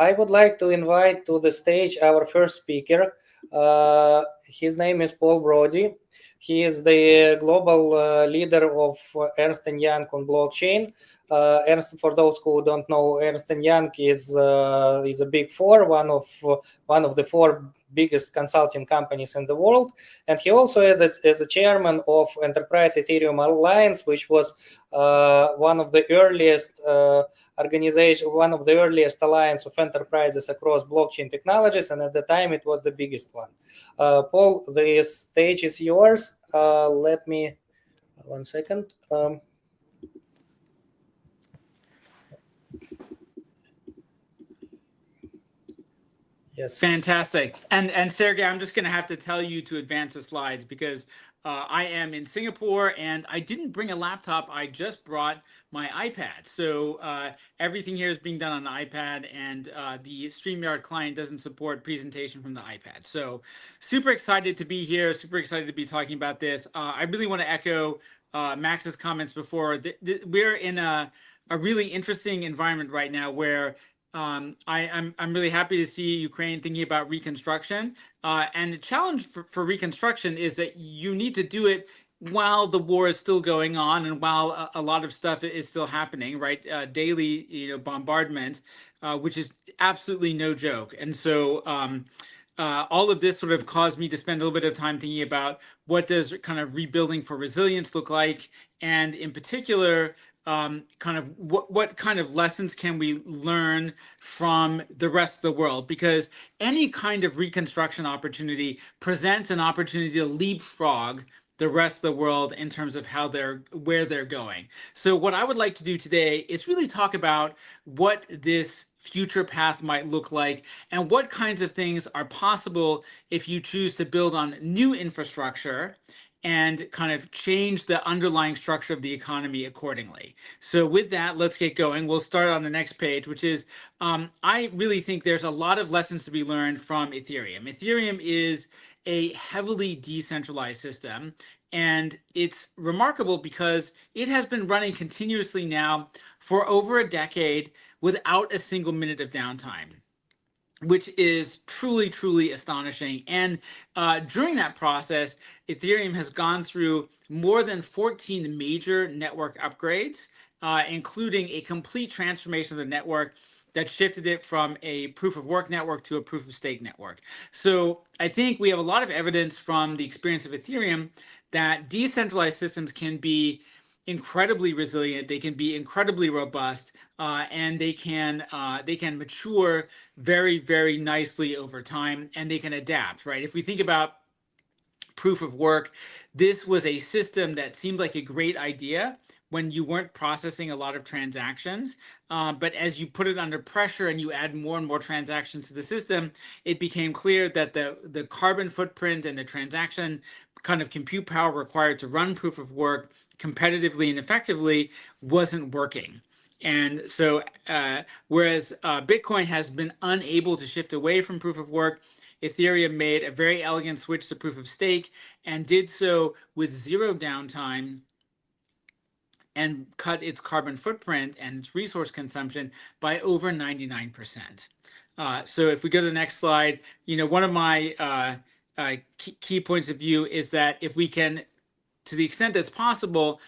I would like to invite to the stage our first speaker. His name is Paul Brody. He is the global leader of Ernst & Young on blockchain. Ernst, for those who don't know, Ernst & Young is a big four, one of the four biggest consulting companies in the world, and he also is a chairman of Enterprise Ethereum Alliance, which was one of the earliest alliance of enterprises across blockchain technologies, and at the time it was the biggest one. Paul, the stage is yours. Let me 1 second. Yes. Fantastic. And Sergey, I'm just going to have to tell you to advance the slides because I am in Singapore and I didn't bring a laptop. I just brought my iPad. So everything here is being done on the iPad, and the StreamYard client doesn't support presentation from the iPad. So super excited to be here. Super excited to be talking about this. I really want to echo Max's comments before. We're in a really interesting environment right now where I'm really happy to see Ukraine thinking about reconstruction. And the challenge for reconstruction is that you need to do it while the war is still going on and while a lot of stuff is still happening, right? Daily, bombardment, which is absolutely no joke. And so all of this sort of caused me to spend a little bit of time thinking about what does kind of rebuilding for resilience look like, and in particular, kind of what kind of lessons can we learn from the rest of the world? Because any kind of reconstruction opportunity presents an opportunity to leapfrog the rest of the world in terms of where they're going. So what I would like to do today is really talk about what this future path might look like and what kinds of things are possible if you choose to build on new infrastructure and kind of change the underlying structure of the economy accordingly. So with that, let's get going. We'll start on the next page, which is, I really think there's a lot of lessons to be learned from Ethereum. Ethereum is a heavily decentralized system, and it's remarkable because it has been running continuously now for over a decade without a single minute of downtime, which is truly, truly astonishing. And during that process, Ethereum has gone through more than 14 major network upgrades, including a complete transformation of the network that shifted it from a proof of work network to a proof of stake network. So I think we have a lot of evidence from the experience of Ethereum that decentralized systems can be incredibly resilient, they can be incredibly robust, and they can mature very, very nicely over time, and they can adapt, right? If we think about proof of work, this was a system that seemed like a great idea when you weren't processing a lot of transactions. But as you put it under pressure and you add more and more transactions to the system, it became clear that the carbon footprint and the transaction kind of compute power required to run proof of work competitively and effectively wasn't working. And so whereas Bitcoin has been unable to shift away from proof of work, Ethereum made a very elegant switch to proof of stake and did so with zero downtime and cut its carbon footprint and its resource consumption by over 99%. So if we go to the next slide, one of my key points of view is that if we can, to the extent that's possible,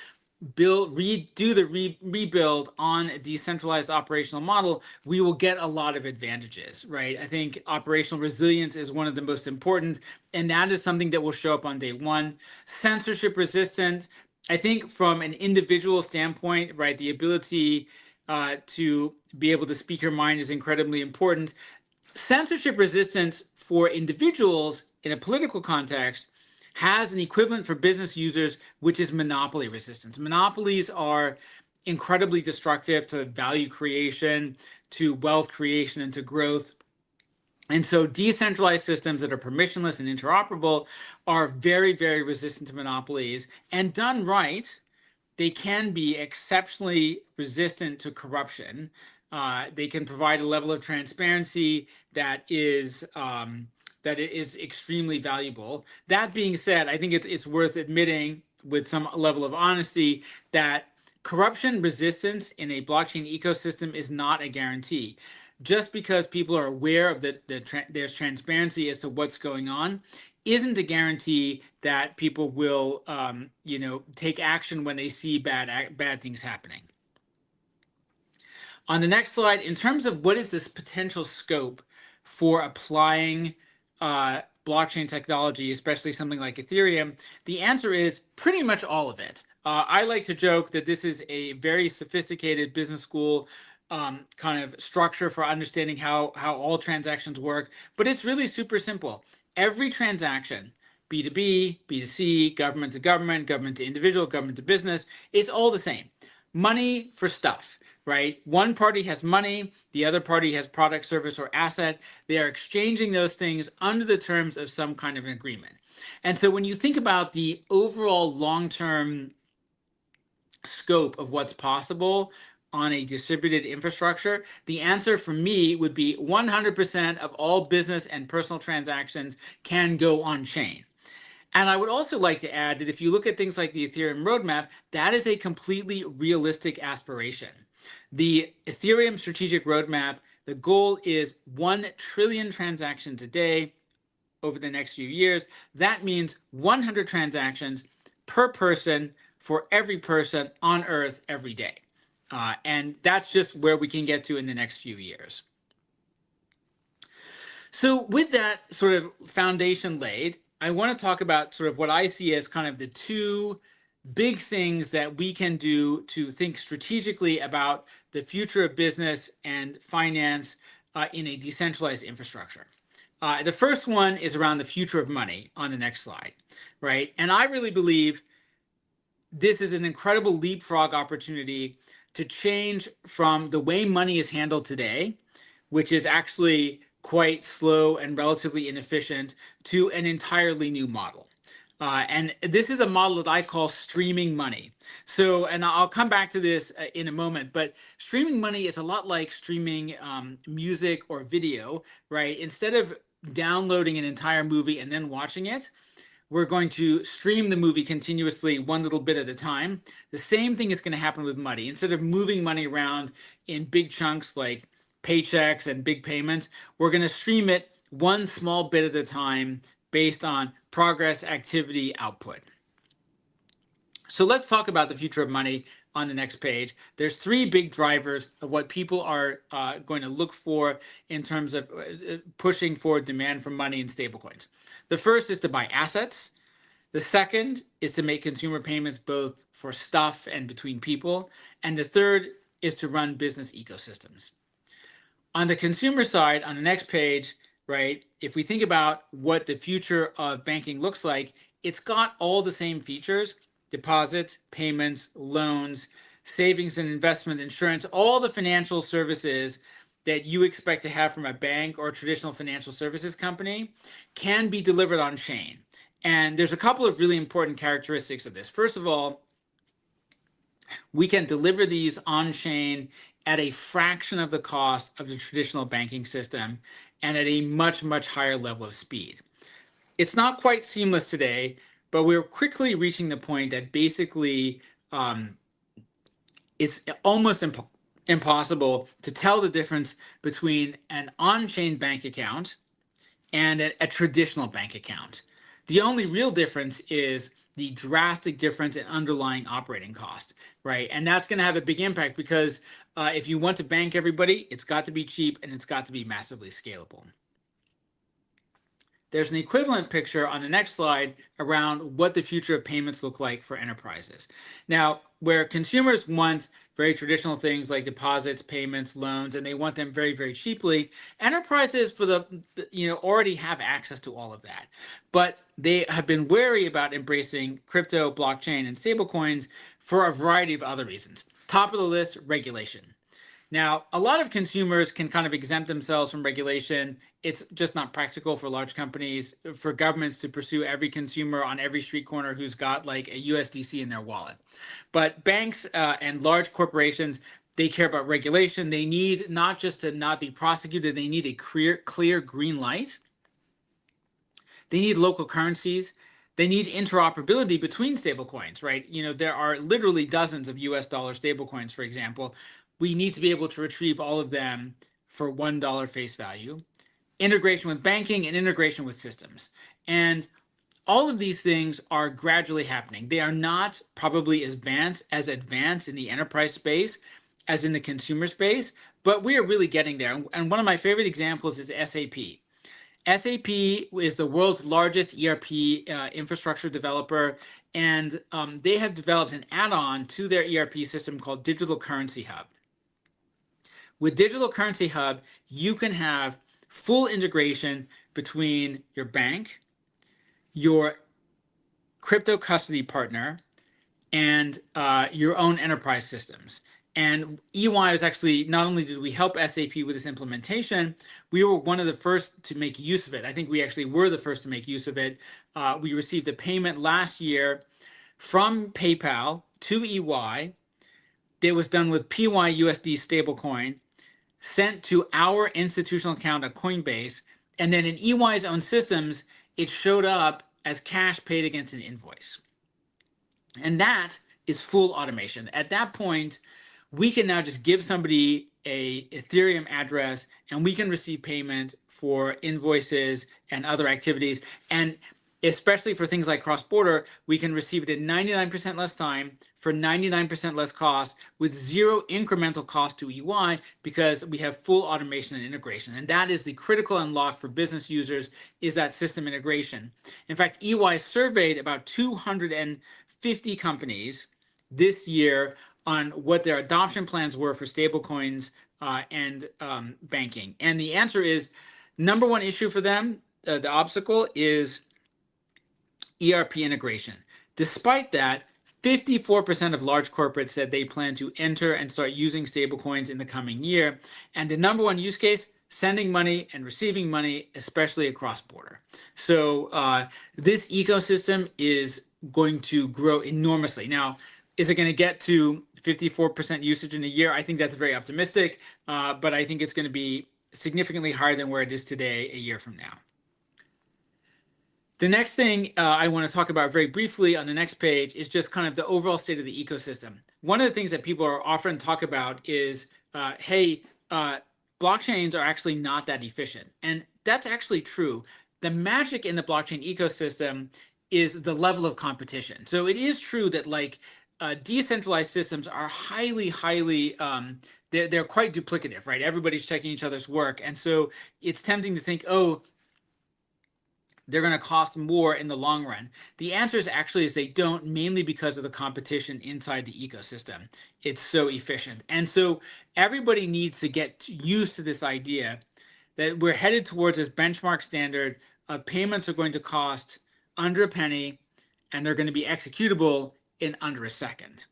do the rebuild on a decentralized operational model, we will get a lot of advantages, right? I think operational resilience is one of the most important, and that is something that will show up on day one. Censorship resistance, I think from an individual standpoint, right, the ability to be able to speak your mind is incredibly important. Censorship resistance for individuals in a political context has an equivalent for business users, which is monopoly resistance. Monopolies are incredibly destructive to value creation, to wealth creation, and to growth. And so decentralized systems that are permissionless and interoperable are very, very resistant to monopolies. And done right, they can be exceptionally resistant to corruption. They can provide a level of transparency that is extremely valuable. That being said, I think it's worth admitting with some level of honesty that corruption resistance in a blockchain ecosystem is not a guarantee. just because people are aware of there's transparency as to what's going on, isn't a guarantee that people will, take action when they see bad things happening. On the next slide, in terms of what is this potential scope for applying blockchain technology, especially something like Ethereum, the answer is pretty much all of it. I like to joke that this is a very sophisticated business school kind of structure for understanding how all transactions work, but it's really super simple. Every transaction, B2B, B2C, government to government, government to individual, government to business, it's all the same. Money for stuff, right? One party has money, the other party has product, service, or asset. They are exchanging those things under the terms of some kind of an agreement. And so when you think about the overall long-term scope of what's possible on a distributed infrastructure, the answer for me would be 100% of all business and personal transactions can go on chain. And I would also like to add that if you look at things like the Ethereum roadmap, that is a completely realistic aspiration. The Ethereum strategic roadmap, the goal is 1 trillion transactions a day over the next few years. That means 100 transactions per person for every person on Earth every day. And that's just where we can get to in the next few years. So with that sort of foundation laid, I want to talk about sort of what I see as kind of the two big things that we can do to think strategically about the future of business and finance in a decentralized infrastructure. The first one is around the future of money on the next slide, right? And I really believe this is an incredible leapfrog opportunity to change from the way money is handled today, which is actually quite slow and relatively inefficient, to an entirely new model. And this is a model that I call streaming money. So, and I'll come back to this in a moment, but streaming money is a lot like streaming music or video, right? Instead of downloading an entire movie and then watching it, we're going to stream the movie continuously, one little bit at a time. The same thing is going to happen with money. Instead of moving money around in big chunks like paychecks and big payments, we're going to stream it one small bit at a time based on progress, activity, output. So let's talk about the future of money on the next page. There's 3 big drivers of what people are going to look for in terms of pushing for demand for money and stablecoins. The first is to buy assets. The second is to make consumer payments both for stuff and between people. And the third is to run business ecosystems. On the consumer side, on the next page, right, if we think about what the future of banking looks like, it's got all the same features: deposits, payments, loans, savings and investment, insurance, all the financial services that you expect to have from a bank or a traditional financial services company can be delivered on chain. And there's a couple of really important characteristics of this. First of all, we can deliver these on chain at a fraction of the cost of the traditional banking system and at a much, much higher level of speed. It's not quite seamless today, but we're quickly reaching the point that basically it's almost impossible to tell the difference between an on-chain bank account and a traditional bank account. The only real difference is the drastic difference in underlying operating cost, right? And that's going to have a big impact because if you want to bank everybody, it's got to be cheap and it's got to be massively scalable. There's an equivalent picture on the next slide around what the future of payments look like for enterprises. Now, where consumers want very traditional things like deposits, payments, loans, and they want them very, very cheaply, enterprises already have access to all of that. But they have been wary about embracing crypto, blockchain, and stablecoins for a variety of other reasons. Top of the list, regulation. Now, a lot of consumers can kind of exempt themselves from regulation. It's just not practical for large companies, for governments to pursue every consumer on every street corner who's got like a USDC in their wallet. But banks and large corporations, they care about regulation. They need not just to not be prosecuted, they need a clear green light. They need local currencies. They need interoperability between stablecoins, right? There are literally dozens of US dollar stablecoins, for example. We need to be able to retrieve all of them for $1 face value, integration with banking, and integration with systems. And all of these things are gradually happening. They are not probably as advanced in the enterprise space as in the consumer space, but we are really getting there. And one of my favorite examples is SAP. SAP is the world's largest ERP infrastructure developer, and they have developed an add-on to their ERP system called Digital Currency Hub. With Digital Currency Hub, you can have full integration between your bank, your crypto custody partner, and your own enterprise systems. And EY was actually, not only did we help SAP with this implementation, we were one of the first to make use of it. I think we actually were the first to make use of it. We received a payment last year from PayPal to EY that was done with PYUSD stablecoin, sent to our institutional account at Coinbase, and then in EY's own systems, it showed up as cash paid against an invoice. And that is full automation. At that point, we can now just give somebody a Ethereum address and we can receive payment for invoices and other activities. And especially for things like cross-border, we can receive it in 99% less time for 99% less cost with zero incremental cost to EY because we have full automation and integration. And that is the critical unlock for business users, is that system integration. In fact, EY surveyed about 250 companies this year on what their adoption plans were for stablecoins and banking. And the answer is, number one issue for them, the obstacle is ERP integration. Despite that, 54% of large corporates said they plan to enter and start using stablecoins in the coming year. And the number one use case, sending money and receiving money, especially across border. So this ecosystem is going to grow enormously. Now, is it going to get to 54% usage in a year? I think that's very optimistic, but I think it's going to be significantly higher than where it is today a year from now. The next thing I want to talk about very briefly on the next page is just kind of the overall state of the ecosystem. One of the things that people are often talk about is, hey, blockchains are actually not that efficient. And that's actually true. The magic in the blockchain ecosystem is the level of competition. So it is true that like decentralized systems are highly, they're quite duplicative, right? Everybody's checking each other's work. And so it's tempting to think, oh, they're going to cost more in the long run. The answer is actually they don't, mainly because of the competition inside the ecosystem. It's so efficient. And so everybody needs to get used to this idea that we're headed towards this benchmark standard of payments are going to cost under a penny and they're going to be executable in under a second.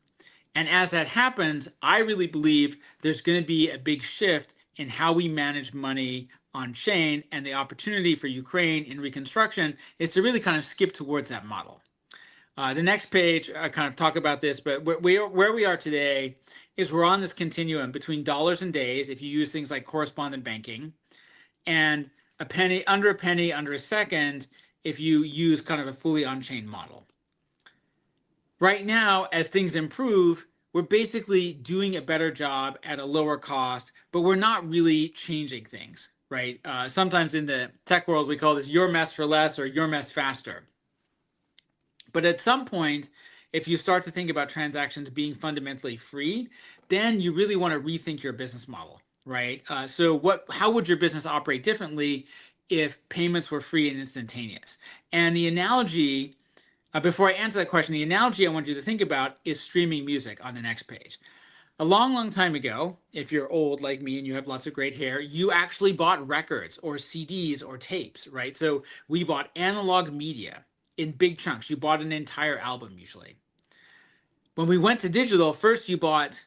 And as that happens, I really believe there's going to be a big shift in how we manage money on chain, and the opportunity for Ukraine in reconstruction is to really kind of skip towards that model. The next page, I kind of talk about this, but where we are today is we're on this continuum between dollars and days, if you use things like correspondent banking, and a penny, under a second, if you use kind of a fully on-chain model. Right now, as things improve, we're basically doing a better job at a lower cost, but we're not really changing things, right? Sometimes in the tech world, we call this your mess for less or your mess faster. But at some point, if you start to think about transactions being fundamentally free, then you really want to rethink your business model, right? So how would your business operate differently if payments were free and instantaneous? And the analogy, before I answer that question, the analogy I want you to think about is streaming music on the next page. A long time ago, if you're old like me and you have lots of great hair, you actually bought records or CDs or tapes, right? So we bought analog media in big chunks. You bought an entire album usually. When we went to digital, first you bought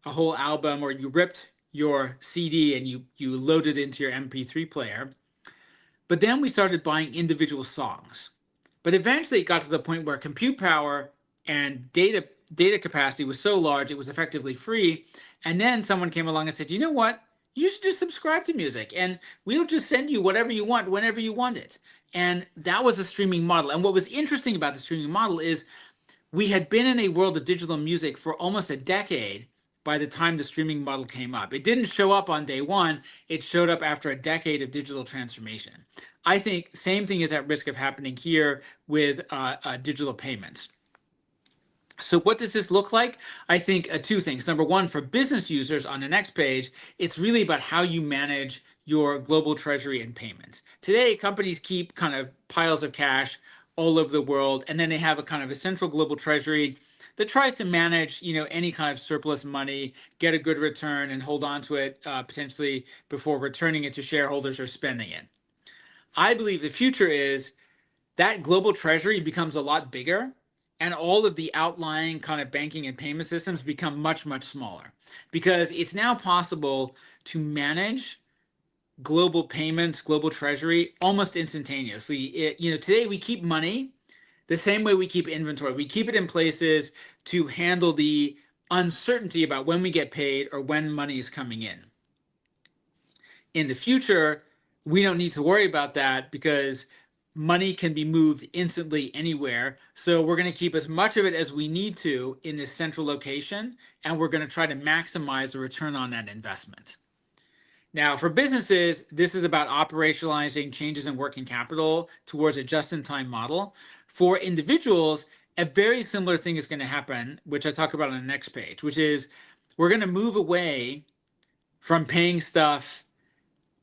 a whole album, or you ripped your CD and you loaded it into your MP3 player. But then we started buying individual songs. But eventually it got to the point where compute power and data capacity was so large, it was effectively free. And then someone came along and said, you know what? You should just subscribe to music and we'll just send you whatever you want, whenever you want it. And that was a streaming model. And what was interesting about the streaming model is we had been in a world of digital music for almost a decade, by the time the streaming model came up. It didn't show up on day one. It showed up after a decade of digital transformation. I think same thing is at risk of happening here with digital payments. So what does this look like? I think two things. Number one, for business users on the next page, it's really about how you manage your global treasury and payments. Today, companies keep kind of piles of cash all over the world, and then they have a kind of a central global treasury that tries to manage, any kind of surplus money, get a good return, and hold on to it potentially before returning it to shareholders or spending it. I believe the future is that global treasury becomes a lot bigger, and all of the outlying kind of banking and payment systems become much, much smaller, because it's now possible to manage global payments, global treasury almost instantaneously. Today we keep money the same way we keep inventory. We keep it in places to handle the uncertainty about when we get paid or when money is coming in. In the future, we don't need to worry about that because money can be moved instantly anywhere. So we're going to keep as much of it as we need to in this central location, and we're going to try to maximize the return on that investment. Now, for businesses, this is about operationalizing changes in working capital towards a just-in-time model. For individuals, a very similar thing is going to happen, which I talk about on the next page, which is we're going to move away from paying stuff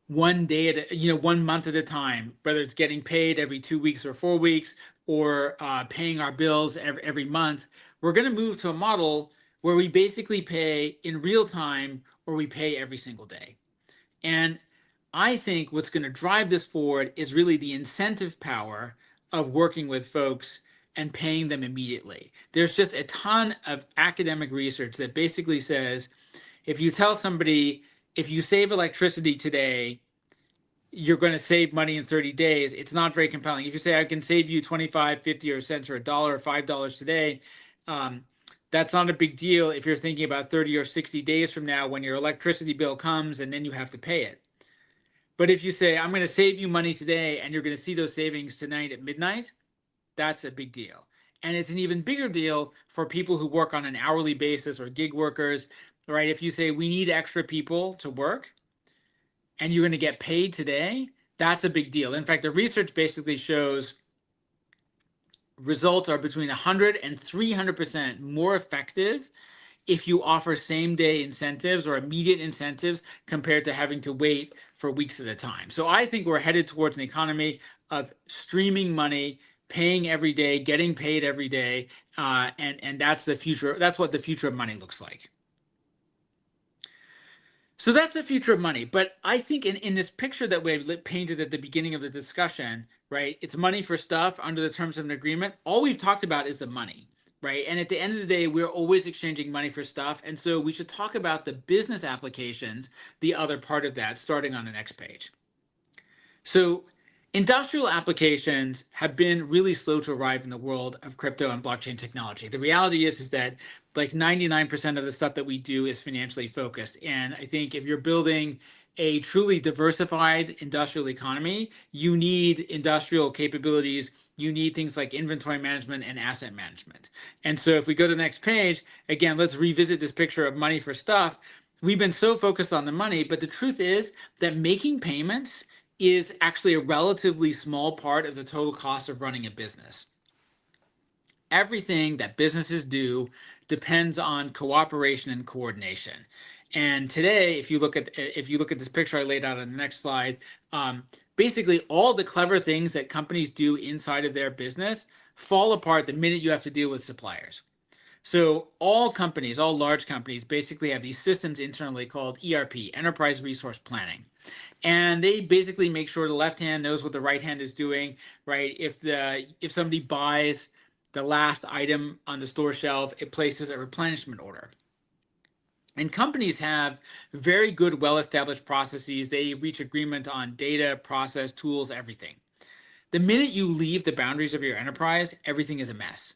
1 day at 1 month at a time, whether it's getting paid every 2 weeks or 4 weeks, or paying our bills every month. We're going to move to a model where we basically pay in real time, or we pay every single day. And I think what's going to drive this forward is really the incentive power of working with folks and paying them immediately. There's just a ton of academic research that basically says, if you tell somebody, if you save electricity today, you're going to save money in 30 days, it's not very compelling. If you say, I can save you 25, 50 or cents or $1 or $5 today, that's not a big deal if you're thinking about 30 or 60 days from now when your electricity bill comes and then you have to pay it. But if you say, I'm going to save you money today and you're going to see those savings tonight at midnight, that's a big deal. And it's an even bigger deal for people who work on an hourly basis or gig workers, right? If you say we need extra people to work and you're going to get paid today, that's a big deal. In fact, the research basically shows results are between 100 and 300% more effective if you offer same-day incentives or immediate incentives compared to having to wait for weeks at a time. So I think we're headed towards an economy of streaming money, paying every day, getting paid every day, and that's the future. That's what the future of money looks like. So that's the future of money. But I think in this picture that we painted at the beginning of the discussion, right, it's money for stuff under the terms of an agreement. All we've talked about is the money, right? And at the end of the day, we're always exchanging money for stuff. And so we should talk about the business applications, the other part of that, starting on the next page. So industrial applications have been really slow to arrive in the world of crypto and blockchain technology. The reality is that like 99% of the stuff that we do is financially focused. And I think if you're building a truly diversified industrial economy, you need industrial capabilities. You need things like inventory management and asset management. And so if we go to the next page, again, let's revisit this picture of money for stuff. We've been so focused on the money, but the truth is that making payments is actually a relatively small part of the total cost of running a business. Everything that businesses do depends on cooperation and coordination. And today, if you look at this picture I laid out on the next slide, basically all the clever things that companies do inside of their business fall apart the minute you have to deal with suppliers. So all companies, all large companies, basically have these systems internally called ERP, Enterprise Resource Planning. And they basically make sure the left hand knows what the right hand is doing, right? If somebody buys the last item on the store shelf, it places a replenishment order. And companies have very good, well-established processes. They reach agreement on data, process, tools, everything. The minute you leave the boundaries of your enterprise, everything is a mess.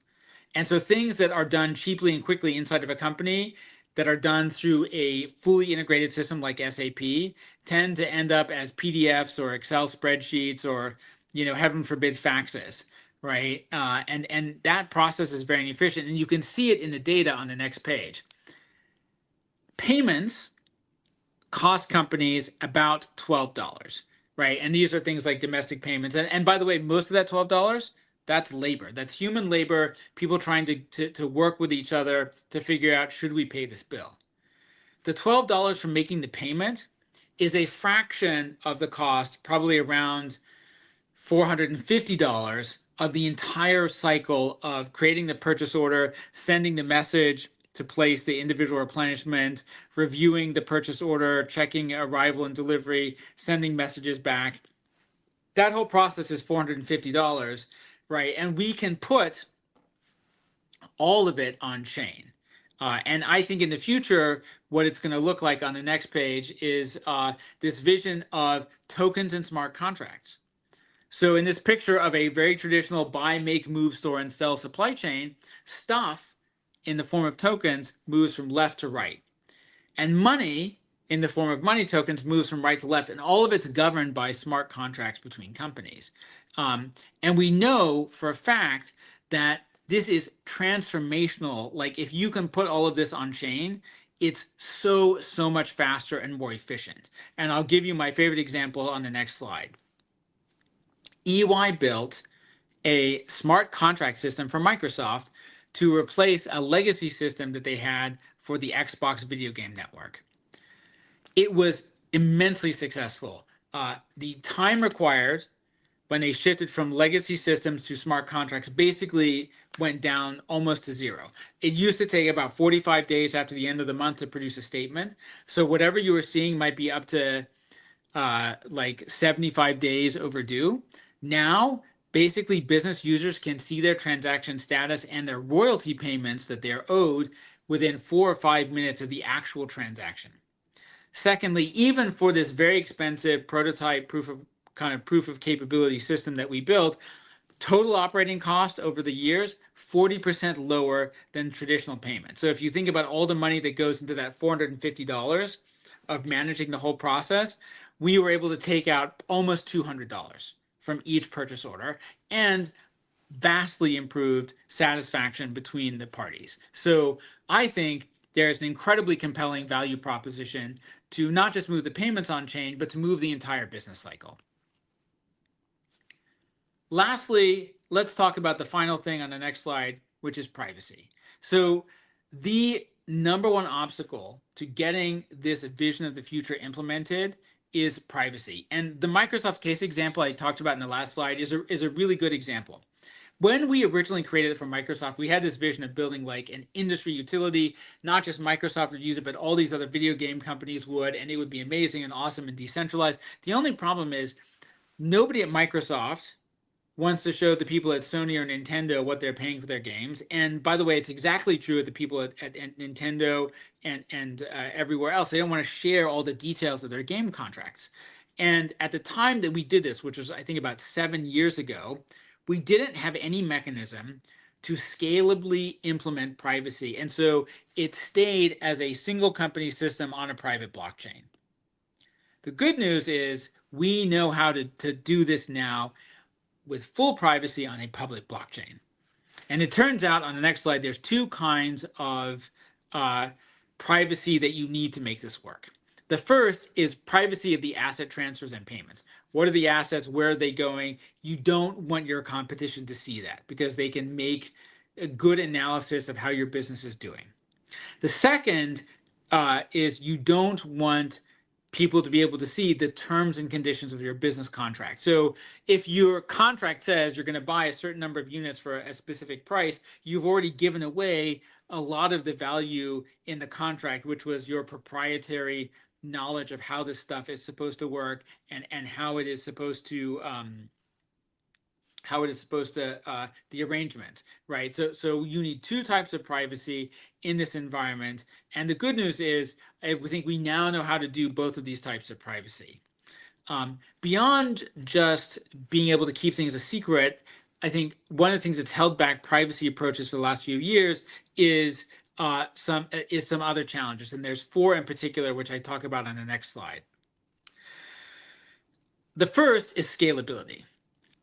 And so things that are done cheaply and quickly inside of a company that are done through a fully integrated system like SAP tend to end up as PDFs or Excel spreadsheets or, heaven forbid, faxes, right? And that process is very inefficient. And you can see it in the data on the next page. Payments cost companies about $12, right? And these are things like domestic payments. And by the way, most of that $12, that's labor. That's human labor, people trying to work with each other to figure out, should we pay this bill? The $12 for making the payment is a fraction of the cost, probably around $450 of the entire cycle of creating the purchase order, sending the message to place the individual replenishment, reviewing the purchase order, checking arrival and delivery, sending messages back. That whole process is $450, right? And we can put all of it on chain. And I think in the future, what it's going to look like on the next page is this vision of tokens and smart contracts. So in this picture of a very traditional buy, make, move, store, and sell supply chain, stuff in the form of tokens moves from left to right. And money in the form of money tokens moves from right to left. And all of it's governed by smart contracts between companies. And we know for a fact that this is transformational. Like, if you can put all of this on chain, it's so much faster and more efficient. And I'll give you my favorite example on the next slide. EY built a smart contract system for Microsoft to replace a legacy system that they had for the Xbox video game network. It was immensely successful. The time required when they shifted from legacy systems to smart contracts basically went down almost to zero. It used to take about 45 days after the end of the month to produce a statement. So whatever you were seeing might be up to like 75 days overdue. Now, basically, business users can see their transaction status and their royalty payments that they're owed within 4 or 5 minutes of the actual transaction. Secondly, even for this very expensive prototype proof of capability system that we built, total operating cost over the years, 40% lower than traditional payments. So if you think about all the money that goes into that $450 of managing the whole process, we were able to take out almost $200 from each purchase order and vastly improved satisfaction between the parties. So I think there's an incredibly compelling value proposition to not just move the payments on chain, but to move the entire business cycle. Lastly, let's talk about the final thing on the next slide, which is privacy. So the number one obstacle to getting this vision of the future implemented is privacy. And the Microsoft case example I talked about in the last slide is a really good example. When we originally created it for Microsoft, we had this vision of building like an industry utility. Not just Microsoft would use it, but all these other video game companies would, and it would be amazing and awesome and decentralized. The only problem is nobody at Microsoft wants to show the people at Sony or Nintendo what they're paying for their games. And by the way, it's exactly true of the people at Nintendo and everywhere else. They don't want to share all the details of their game contracts. And at the time that we did this, which was I think about 7 years ago, we didn't have any mechanism to scalably implement privacy. And so it stayed as a single company system on a private blockchain. The good news is we know how to do this now with full privacy on a public blockchain. And it turns out on the next slide, there's two kinds of privacy that you need to make this work. The first is privacy of the asset transfers and payments. What are the assets? Where are they going? You don't want your competition to see that because they can make a good analysis of how your business is doing. The second is you don't want people to be able to see the terms and conditions of your business contract. So if your contract says you're going to buy a certain number of units for a specific price, you've already given away a lot of the value in the contract, which was your proprietary knowledge of how this stuff is supposed to work and how it is supposed to the arrangement, right? So you need two types of privacy in this environment. And the good news is I think we now know how to do both of these types of privacy. Beyond just being able to keep things a secret, I think one of the things that's held back privacy approaches for the last few years is some other challenges. And there's 4 in particular, which I talk about on the next slide. The first is scalability.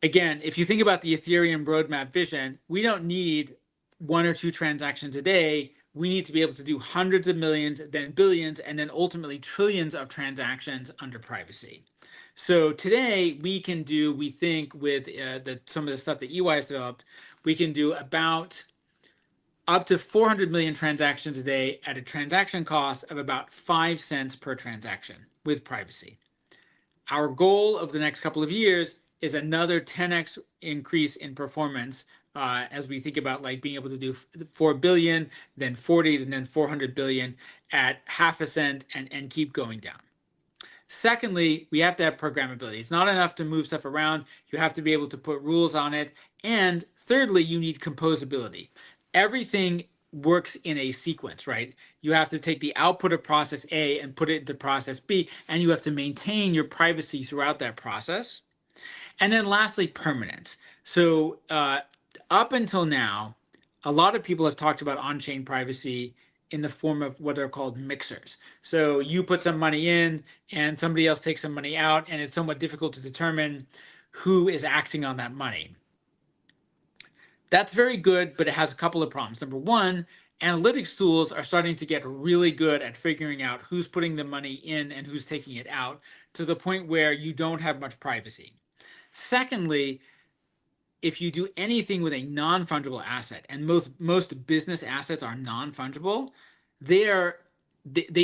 Again, if you think about the Ethereum roadmap vision, we don't need 1 or 2 transactions a day. we need to be able to do hundreds of millions, then billions, and then ultimately trillions of transactions under privacy. So today we can do, we think with some of the stuff that EY has developed, we can do about up to 400 million transactions a day at a transaction cost of about 5 cents per transaction with privacy. Our goal of the next couple of years is another 10x increase in performance as we think about like being able to do 4 billion, then 40, and then 400 billion at half a cent and keep going down. Secondly, we have to have programmability. It's not enough to move stuff around. You have to be able to put rules on it. And thirdly, you need composability. Everything works in a sequence, right? You have to take the output of process A and put it into process B, and you have to maintain your privacy throughout that process. And then lastly, permanence. So up until now, a lot of people have talked about on-chain privacy in the form of what are called mixers. So you put some money in and somebody else takes some money out, and it's somewhat difficult to determine who is acting on that money. That's very good, but it has a couple of problems. Number one, analytics tools are starting to get really good at figuring out who's putting the money in and who's taking it out, to the point where you don't have much privacy. Secondly, if you do anything with a non-fungible asset, and most business assets are non-fungible, they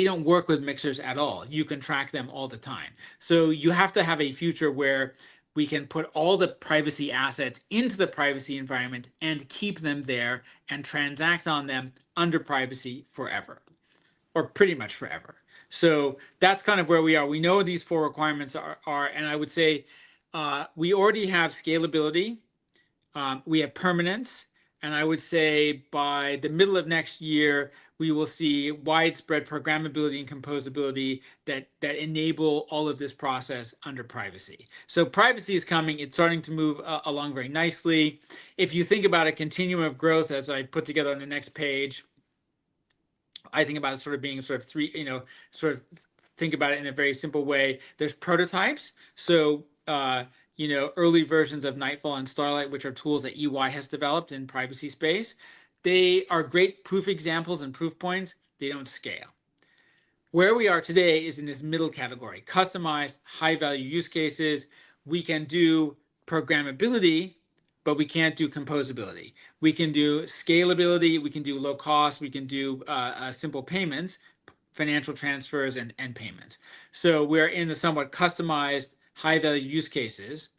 don't work with mixers at all. You can track them all the time. So you have to have a future where we can put all the privacy assets into the privacy environment and keep them there and transact on them under privacy forever, or pretty much forever. So that's kind of where we are. We know what these 4 requirements are, and I would say we already have scalability. We have permanence, and I would say by the middle of next year, we will see widespread programmability and composability that enable all of this process under privacy. So privacy is coming. It's starting to move along very nicely. If you think about a continuum of growth, as I put together on the next page, I think about it sort of being sort of 3, sort of think about it in a very simple way. There's prototypes. So, early versions of Nightfall and Starlight, which are tools that EY has developed in privacy space. They are great proof examples and proof points. They don't scale. Where we are today is in this middle category, customized, high-value use cases. We can do programmability, but we can't do composability. We can do scalability, we can do low cost, we can do simple payments, financial transfers, and payments. So we're in the somewhat customized, high-value use cases.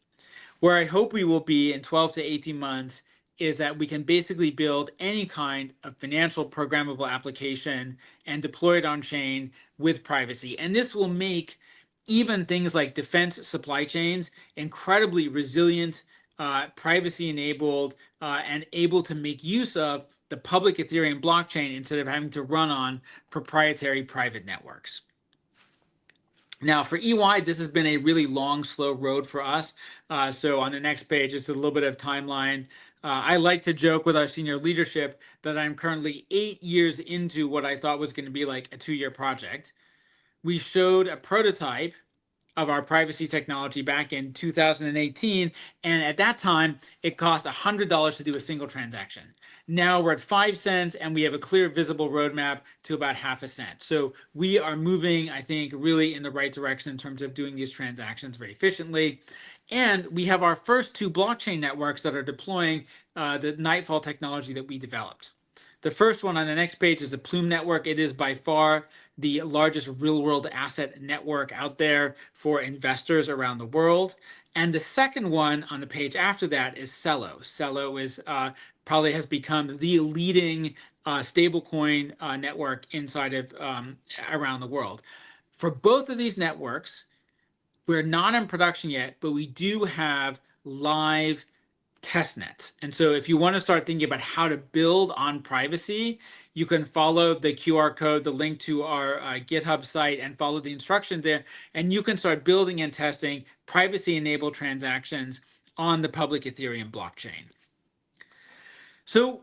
Where I hope we will be in 12 to 18 months is that we can basically build any kind of financial programmable application and deploy it on chain with privacy. And this will make even things like defense supply chains incredibly resilient, privacy enabled, and able to make use of the public Ethereum blockchain instead of having to run on proprietary private networks. Now, for EY, this has been a really long, slow road for us. So on the next page, it's a little bit of timeline. I like to joke with our senior leadership that I'm currently 8 years into what I thought was going to be like a 2-year project. We showed a prototype of our privacy technology back in 2018. And at that time, it cost $100 to do a single transaction. Now we're at 5 cents, and we have a clear, visible roadmap to about half a cent. So we are moving, I think, really in the right direction in terms of doing these transactions very efficiently. And we have our first 2 blockchain networks that are deploying the Nightfall technology that we developed. The first one on the next page is the Plume network. It is by far the largest real-world asset network out there for investors around the world. And the second one on the page after that is Celo. Celo is probably has become the leading stablecoin network inside of around the world. For both of these networks, we're not in production yet, but we do have live test nets. And so if you want to start thinking about how to build on privacy, you can follow the QR code, the link to our GitHub site, and follow the instructions there. And you can start building and testing privacy-enabled transactions on the public Ethereum blockchain. So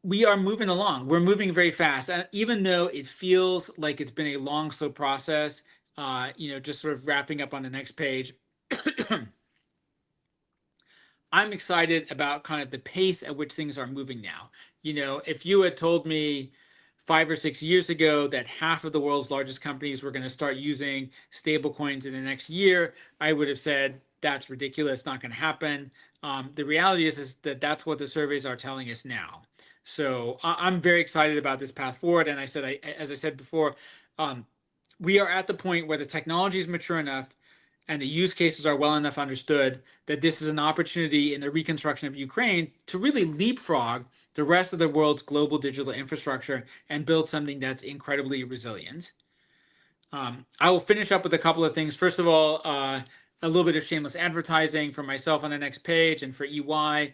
we are moving along. We're moving very fast. Even though it feels like it's been a long, slow process, just sort of wrapping up on the next page, I'm excited about kind of the pace at which things are moving now. You know, if you had told me 5 or 6 years ago that half of the world's largest companies were going to start using stablecoins in the next year, I would have said that's ridiculous, not going to happen. The reality is that that's what the surveys are telling us now. So I'm very excited about this path forward. And as I said before, we are at the point where the technology is mature enough and the use cases are well enough understood that this is an opportunity in the reconstruction of Ukraine to really leapfrog the rest of the world's global digital infrastructure and build something that's incredibly resilient. I will finish up with a couple of things. First of all, a little bit of shameless advertising for myself on the next page and for EY.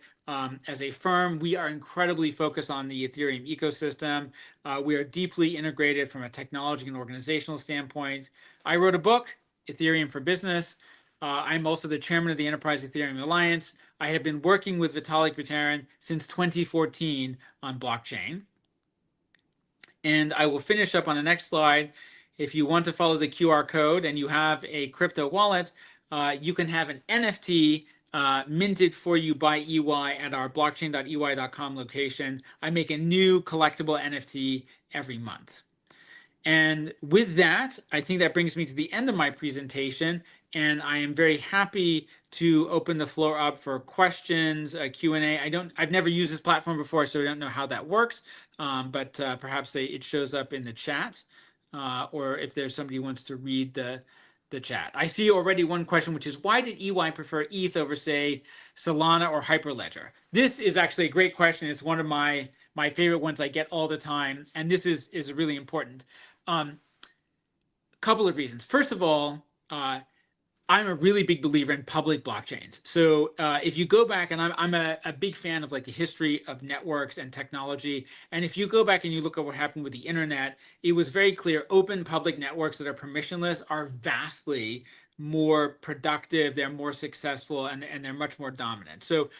As a firm, we are incredibly focused on the Ethereum ecosystem. We are deeply integrated from a technology and organizational standpoint. I wrote a book, Ethereum for Business. I'm also the chairman of the Enterprise Ethereum Alliance. I have been working with Vitalik Buterin since 2014 on blockchain. And I will finish up on the next slide. If you want to follow the QR code and you have a crypto wallet, you can have an NFT minted for you by EY at our blockchain.ey.com location. I make a new collectible NFT every month. And with that, I think that brings me to the end of my presentation, and I am very happy to open the floor up for questions, Q&A. I've never used this platform before, so I don't know how that works, but perhaps it shows up in the chat, or if there's somebody who wants to read the chat. I see already one question, which is, why did EY prefer ETH over, say, Solana or Hyperledger? This is actually a great question. It's one of my favorite ones I get all the time, and this is really important. Couple of reasons. First of all, I'm a really big believer in public blockchains. So if you go back, and I'm a big fan of like the history of networks and technology. And if you go back and you look at what happened with the internet, it was very clear open public networks that are permissionless are vastly more productive, they're more successful, and they're much more dominant. So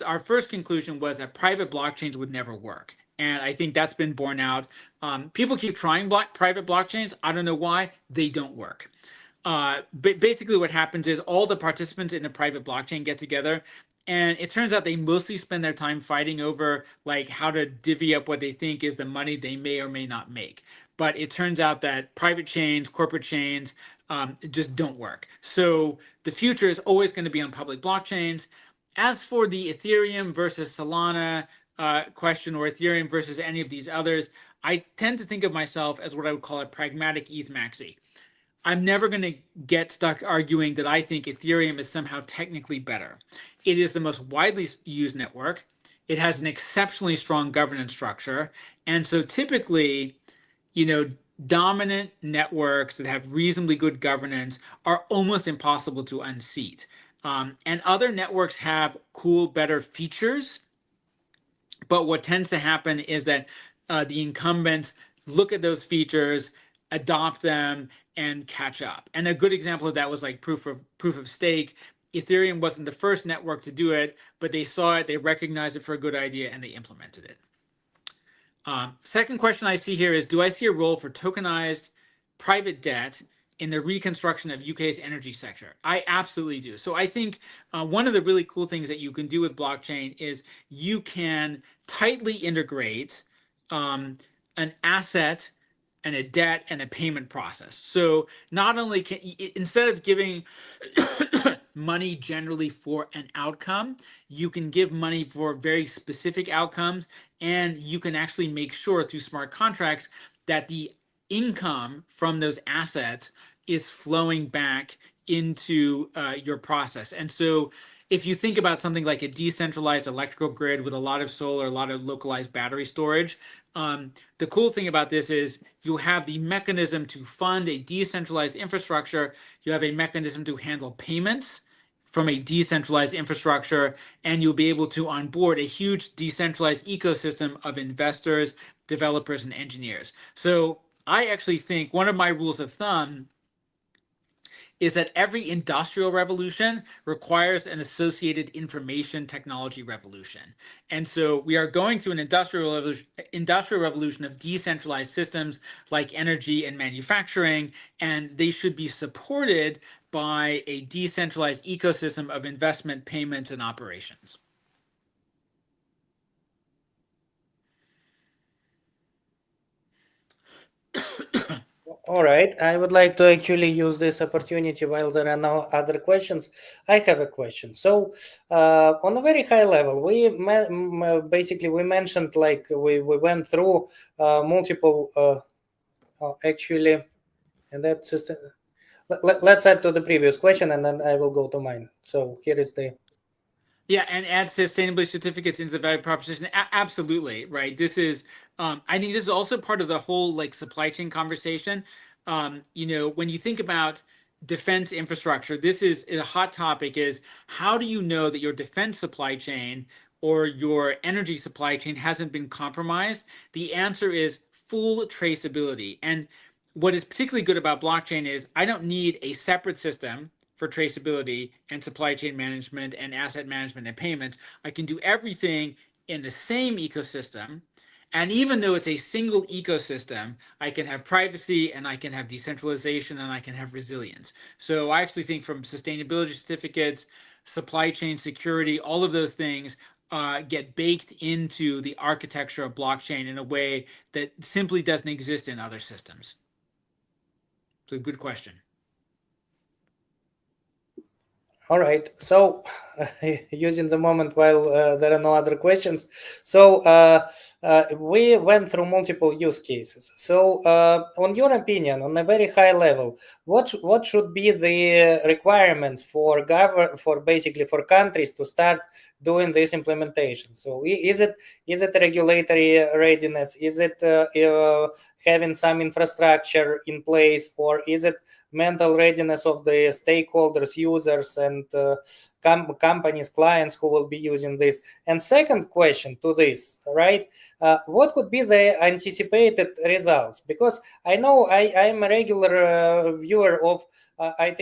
our first conclusion was that private blockchains would never work. And I think that's been borne out. People keep trying private blockchains. I don't know why. They don't work. But basically what happens is all the participants in the private blockchain get together, and it turns out they mostly spend their time fighting over like how to divvy up what they think is the money they may or may not make. But it turns out that private chains, corporate chains, just don't work. So the future is always going to be on public blockchains. As for the Ethereum versus Solana question, or Ethereum versus any of these others, I tend to think of myself as what I would call a pragmatic ETH maxi. I'm never going to get stuck arguing that I think Ethereum is somehow technically better. It is the most widely used network. It has an exceptionally strong governance structure. And so typically, you know, dominant networks that have reasonably good governance are almost impossible to unseat. And other networks have cool, better features. But what tends to happen is that the incumbents look at those features, adopt them, and catch up. And a good example of that was like proof of stake. Ethereum wasn't the first network to do it, but they saw it, they recognized it for a good idea, and they implemented it. Second question I see here is, do I see a role for tokenized private debt in the reconstruction of UK's energy sector? I absolutely do. So I think one of the really cool things that you can do with blockchain is you can tightly integrate an asset and a debt and a payment process. So not only can, instead of giving money generally for an outcome, you can give money for very specific outcomes, and you can actually make sure through smart contracts that the income from those assets is flowing back into your process. And so if you think about something like a decentralized electrical grid with a lot of solar, a lot of localized battery storage, the cool thing about this is you have the mechanism to fund a decentralized infrastructure. You have a mechanism to handle payments from a decentralized infrastructure, and you'll be able to onboard a huge decentralized ecosystem of investors, developers, and engineers. So I actually think one of my rules of thumb is that every industrial revolution requires an associated information technology revolution. And so we are going through an industrial revolution of decentralized systems like energy and manufacturing, and they should be supported by a decentralized ecosystem of investment, payments, and operations. All right. I would like to actually use this opportunity while there are no other questions. I have a question. So, on a very high level, basically we mentioned, like, we went through multiple. Actually, and that's just. Let's add to the previous question, and then I will go to mine. So here is the. Yeah, and add sustainability certificates into the value proposition. Absolutely, right? This is, I think this is also part of the whole like supply chain conversation. You know, when you think about defense infrastructure, this is a hot topic, is how do you know that your defense supply chain or your energy supply chain hasn't been compromised? The answer is full traceability. And what is particularly good about blockchain is I don't need a separate system for traceability and supply chain management and asset management and payments. I can do everything in the same ecosystem. And even though it's a single ecosystem, I can have privacy and I can have decentralization and I can have resilience. So I actually think from sustainability certificates, supply chain security, all of those things get baked into the architecture of blockchain in a way that simply doesn't exist in other systems. So good question. All right. So, using the moment while there are no other questions, so we went through multiple use cases. So, on your opinion, on a very high level, what should be the requirements for basically for countries to start doing this implementation? So, is it regulatory readiness? Is it having some infrastructure in place, or is it mental readiness of the stakeholders, users, and companies, clients who will be using this? And second question to this, right? What could be the anticipated results? Because I know I'm a regular viewer of Ernst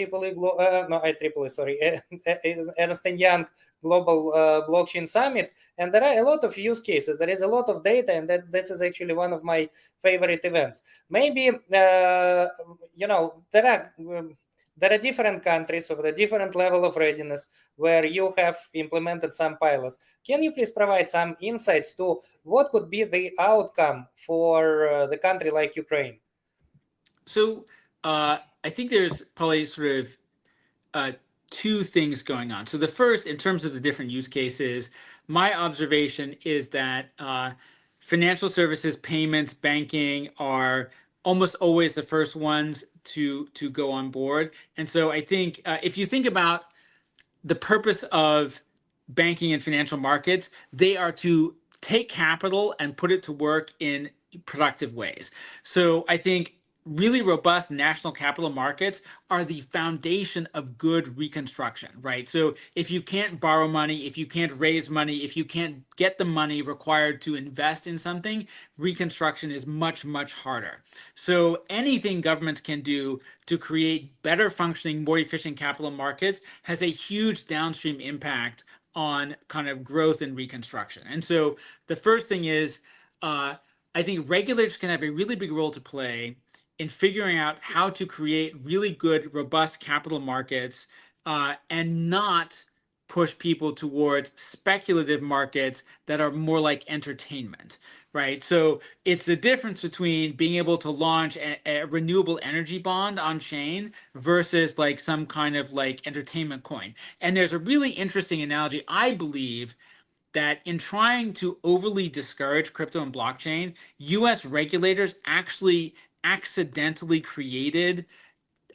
& Young Global Blockchain Summit, and there are a lot of use cases. There is a lot of data, and this is actually one of my favorite events. Maybe there are different countries of the different level of readiness where you have implemented some pilots. Can you please provide some insights to what could be the outcome for the country like Ukraine? So I think there's probably sort of two things going on. So the first, in terms of the different use cases, my observation is that financial services, payments, banking are almost always the first ones to go on board. And so I think if you think about the purpose of banking and financial markets, they are to take capital and put it to work in productive ways. So I think really robust national capital markets are the foundation of good reconstruction, right? So if you can't borrow money, if you can't raise money, if you can't get the money required to invest in something, reconstruction is much, much harder. So anything governments can do to create better functioning, more efficient capital markets has a huge downstream impact on kind of growth and reconstruction. And so the first thing is, I think regulators can have a really big role to play in figuring out how to create really good, robust capital markets and not push people towards speculative markets that are more like entertainment, right? So it's the difference between being able to launch a renewable energy bond on chain versus like some kind of like entertainment coin. And there's a really interesting analogy, I believe, that in trying to overly discourage crypto and blockchain, US regulators actually accidentally created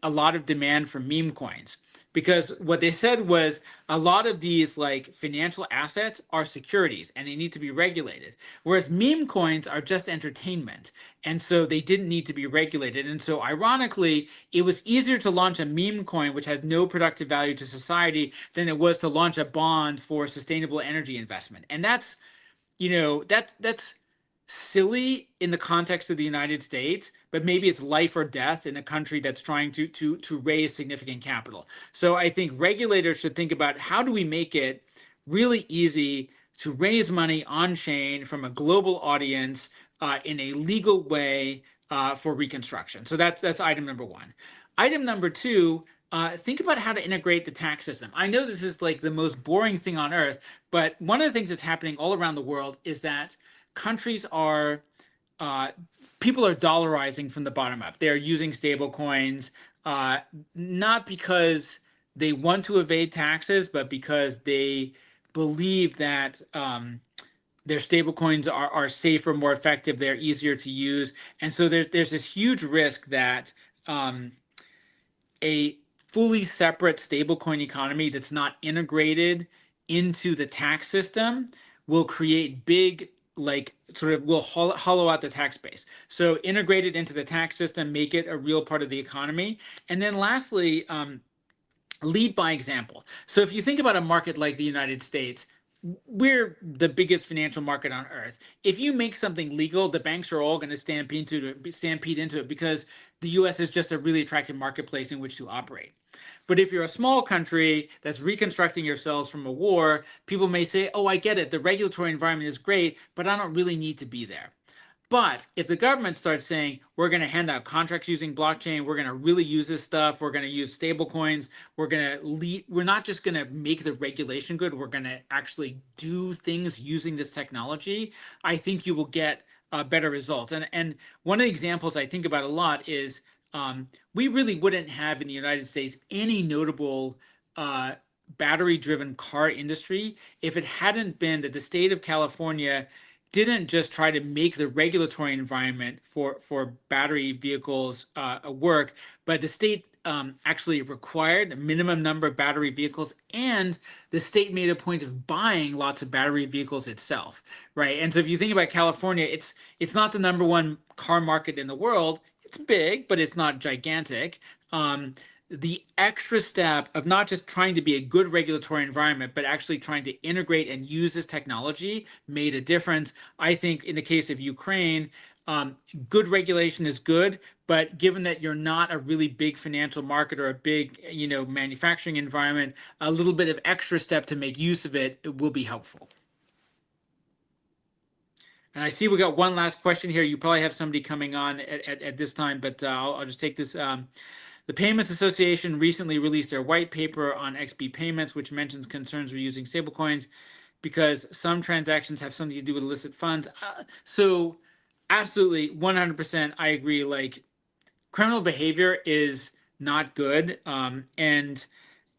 a lot of demand for meme coins, because what they said was a lot of these like financial assets are securities and they need to be regulated, whereas meme coins are just entertainment, and so they didn't need to be regulated. And so ironically, it was easier to launch a meme coin which had no productive value to society than it was to launch a bond for sustainable energy investment. And that's, you know, that's silly in the context of the United States, but maybe it's life or death in a country that's trying to raise significant capital. So I think regulators should think about how do we make it really easy to raise money on chain from a global audience in a legal way for reconstruction. So that's item number one. Item number two, think about how to integrate the tax system. I know this is like the most boring thing on earth, but one of the things that's happening all around the world is that countries are, people are dollarizing from the bottom up. They're using stable coins, not because they want to evade taxes, but because they believe that their stable coins are safer, more effective, they're easier to use. And so there's this huge risk that a fully separate stablecoin economy that's not integrated into the tax system will create big, like, sort of will hollow out the tax base. So integrate it into the tax system, make it a real part of the economy. And then lastly, lead by example. So if you think about a market like the United States, we're the biggest financial market on earth. If you make something legal, the banks are all going to stampede into it because the US is just a really attractive marketplace in which to operate. But if you're a small country that's reconstructing yourselves from a war, people may say, oh, I get it. The regulatory environment is great, but I don't really need to be there. But if the government starts saying, we're going to hand out contracts using blockchain, we're going to really use this stuff, we're going to use stable coins, we're not just going to make the regulation good, we're going to actually do things using this technology, I think you will get better results. And one of the examples I think about a lot is we really wouldn't have in the United States any notable battery-driven car industry if it hadn't been that the state of California didn't just try to make the regulatory environment for battery vehicles work, but the state actually required a minimum number of battery vehicles, and the state made a point of buying lots of battery vehicles itself, right? And so if you think about California, it's not the #1 car market in the world. It's big, but it's not gigantic. The extra step of not just trying to be a good regulatory environment, but actually trying to integrate and use this technology made a difference. I think in the case of Ukraine, good regulation is good, but given that you're not a really big financial market or a big, manufacturing environment, a little bit of extra step to make use of it will be helpful. And I see we got one last question here. You probably have somebody coming on at this time, but I'll just take this. The Payments Association recently released their white paper on XP payments, which mentions concerns with using stablecoins because some transactions have something to do with illicit funds. So absolutely, 100%, I agree. Like, criminal behavior is not good. And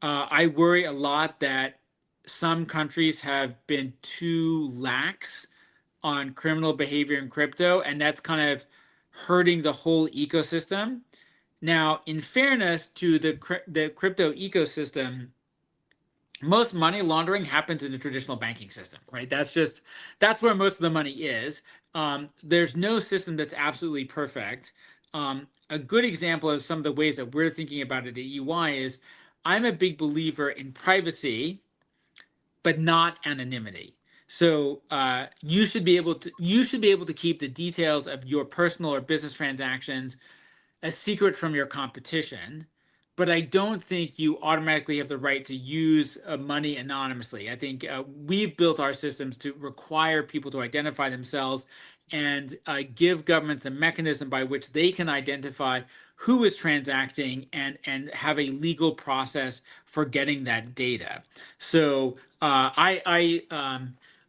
I worry a lot that some countries have been too lax on criminal behavior in crypto, and that's kind of hurting the whole ecosystem. Now, in fairness to the crypto ecosystem, most money laundering happens in the traditional banking system, right? That's where most of the money is. There's no system that's absolutely perfect. A good example of some of the ways that we're thinking about it at EY is I'm a big believer in privacy, but not anonymity. So you should be able to keep the details of your personal or business transactions a secret from your competition, but I don't think you automatically have the right to use money anonymously. I think we've built our systems to require people to identify themselves and give governments a mechanism by which they can identify who is transacting and have a legal process for getting that data. So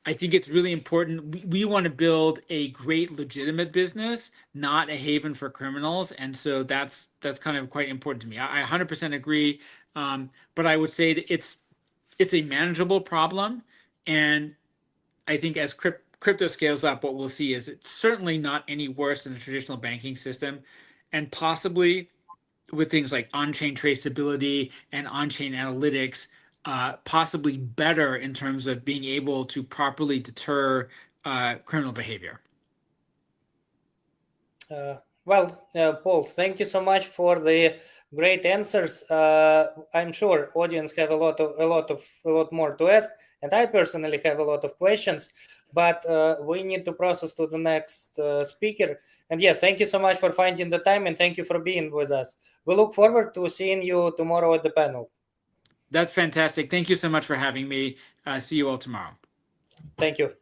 I think it's really important. We want to build a great legitimate business, not a haven for criminals. And so that's kind of quite important to me. I 100% agree. But I would say that it's a manageable problem. And I think as crypto scales up, what we'll see is it's certainly not any worse than the traditional banking system. And possibly with things like on-chain traceability and on-chain analytics, possibly better in terms of being able to properly deter criminal behavior. Paul, thank you so much for the great answers. I'm sure audience have a lot more to ask, and I personally have a lot of questions. But we need to process to the next speaker. And yeah, thank you so much for finding the time, and thank you for being with us. We look forward to seeing you tomorrow at the panel. That's fantastic. Thank you so much for having me. See you all tomorrow. Thank you.